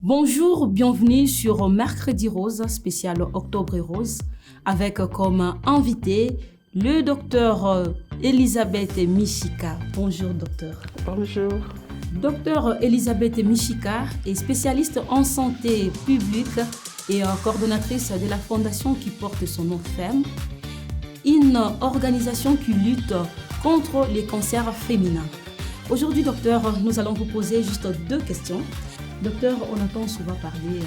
Bonjour, bienvenue sur Mercredi Rose, spécial Octobre Rose, avec comme invité le docteur Elisabeth Michika. Bonjour docteur. Bonjour. Docteur Elisabeth Michika est spécialiste en santé publique et coordonnatrice de la fondation qui porte son nom FEM, une organisation qui lutte contre les cancers féminins. Aujourd'hui, docteur, nous allons vous poser juste deux questions. Docteur, on entend souvent parler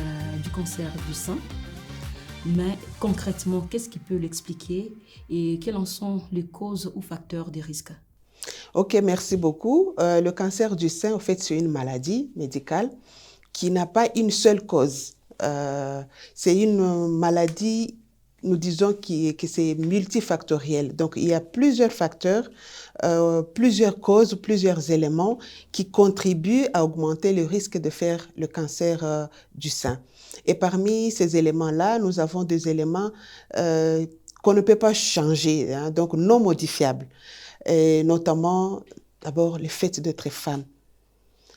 du cancer du sein, mais concrètement, qu'est-ce qui peut l'expliquer et quelles en sont les causes ou facteurs des risques? Ok, merci beaucoup. Le cancer du sein, en fait, c'est une maladie médicale qui n'a pas une seule cause. C'est une maladie, nous disons, que c'est multifactoriel. Donc, il y a plusieurs facteurs, plusieurs causes, plusieurs éléments qui contribuent à augmenter le risque de faire le cancer du sein. Et parmi ces éléments-là, nous avons des éléments qu'on ne peut pas changer, hein, donc non modifiables. Et notamment, d'abord, le fait d'être femme.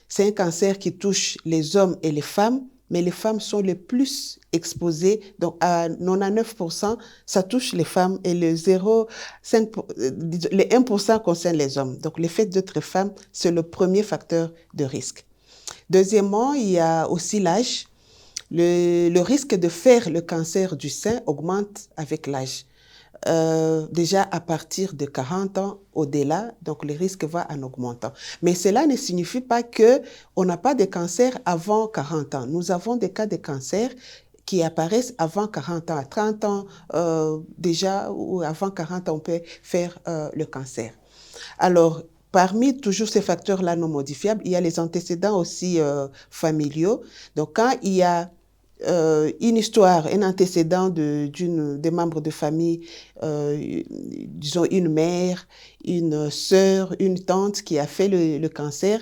C'est un cancer qui touche les hommes et les femmes, mais les femmes sont les plus exposées. Donc, à 99%, ça touche les femmes et les 1% concerne les hommes. Donc, le fait d'être femme, c'est le premier facteur de risque. Deuxièmement, il y a aussi l'âge. Le risque de faire le cancer du sein augmente avec l'âge. Déjà à partir de 40 ans au-delà, donc le risque va en augmentant. Mais cela ne signifie pas qu'on n'a pas de cancer avant 40 ans. Nous avons des cas de cancer qui apparaissent avant 40 ans. À 30 ans déjà, ou avant 40 ans, on peut faire le cancer. Alors, parmi toujours ces facteurs-là non modifiables, il y a les antécédents aussi familiaux. Donc, quand il y a une histoire, un antécédent des membres de famille, disons une mère, une sœur, une tante qui a fait le cancer,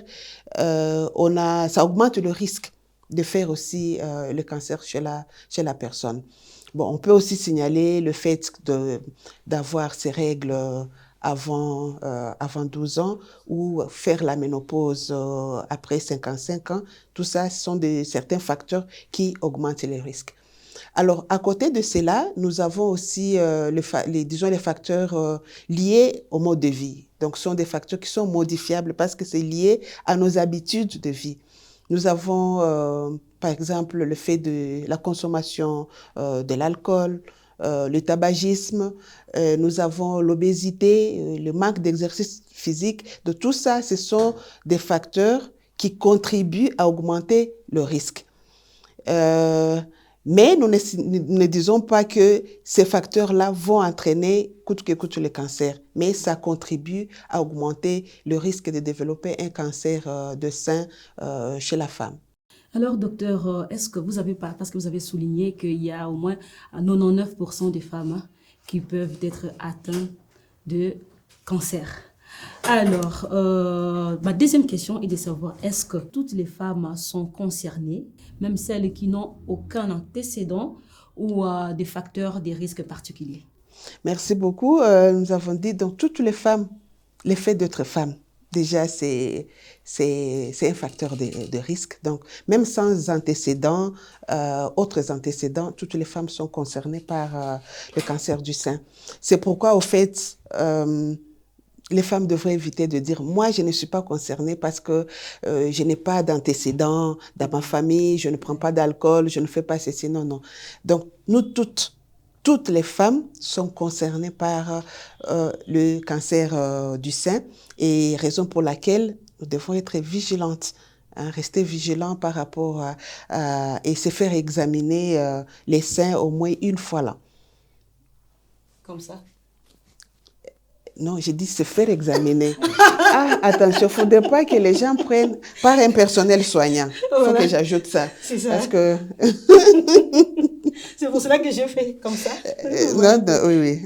ça augmente le risque de faire aussi le cancer chez la personne. Bon, on peut aussi signaler le fait d'avoir ces règles avant 12 ans ou faire la ménopause après 55 ans. Tout ça, ce sont certains facteurs qui augmentent les risques. Alors, à côté de cela, nous avons aussi les facteurs liés au mode de vie. Donc, ce sont des facteurs qui sont modifiables parce que c'est lié à nos habitudes de vie. Nous avons, par exemple, le fait de la consommation de l'alcool, le tabagisme, nous avons l'obésité, le manque d'exercice physique. De tout ça, ce sont des facteurs qui contribuent à augmenter le risque. Mais nous ne disons pas que ces facteurs-là vont entraîner coûte que coûte le cancer, mais ça contribue à augmenter le risque de développer un cancer de sein chez la femme. Alors, docteur, est-ce que vous avez, parce que vous avez souligné qu'il y a au moins 99% des femmes qui peuvent être atteintes de cancer. Alors, ma deuxième question est de savoir, est-ce que toutes les femmes sont concernées, même celles qui n'ont aucun antécédent ou des facteurs, des risques particuliers? Merci beaucoup. Nous avons dit, donc, toutes les femmes, le fait d'être femme, déjà, c'est un facteur de risque. Donc, même sans antécédents, autres antécédents, toutes les femmes sont concernées par le cancer du sein. C'est pourquoi, au fait, les femmes devraient éviter de dire « moi, je ne suis pas concernée parce que je n'ai pas d'antécédents dans ma famille, je ne prends pas d'alcool, je ne fais pas ceci. » Non, non. Donc, nous toutes les femmes sont concernées par le cancer du sein et raison pour laquelle nous devons être vigilantes, hein, rester vigilants par rapport et se faire examiner les seins au moins une fois l'an. Comme ça? Non, j'ai dit se faire examiner. Ah, attention, il ne faudrait pas que les gens prennent par un personnel soignant. Il faut que j'ajoute ça. C'est ça. Parce que... C'est pour cela que je fais comme ça. Non, oui.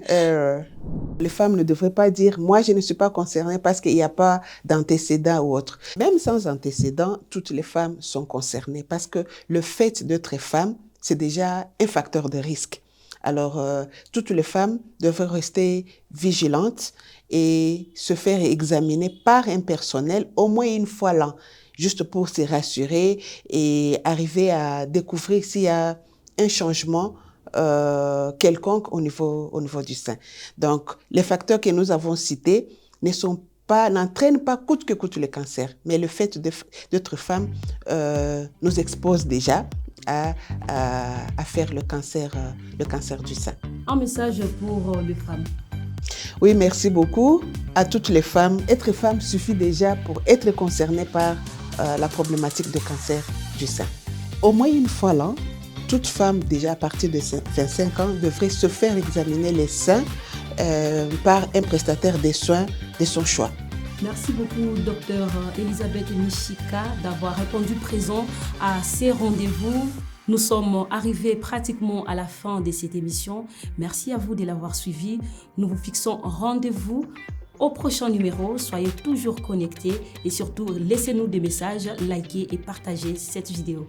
Les femmes ne devraient pas dire « moi, je ne suis pas concernée parce qu'il n'y a pas d'antécédents ou autre ». Même sans antécédents, toutes les femmes sont concernées parce que le fait d'être femme, c'est déjà un facteur de risque. Alors, toutes les femmes devraient rester vigilantes et se faire examiner par un personnel au moins une fois l'an. juste pour se rassurer et arriver à découvrir s'il y a un changement quelconque au niveau du sein. Donc, les facteurs que nous avons cités n'entraînent pas coûte que coûte le cancer, mais le fait d'être femme nous expose déjà à faire le cancer du sein. Un message pour les femmes. Oui, merci beaucoup à toutes les femmes. Être femme suffit déjà pour être concernée par la problématique de cancer du sein. Au moins une fois l'an, toute femme déjà à partir de 25 ans devrait se faire examiner les seins par un prestataire des soins de son choix. Merci beaucoup, Dr Elisabeth Michika, d'avoir répondu présent à ces rendez-vous. Nous sommes arrivés pratiquement à la fin de cette émission. Merci à vous de l'avoir suivi. Nous vous fixons rendez-vous au prochain numéro. Soyez toujours connectés et surtout laissez-nous des messages, likez et partagez cette vidéo.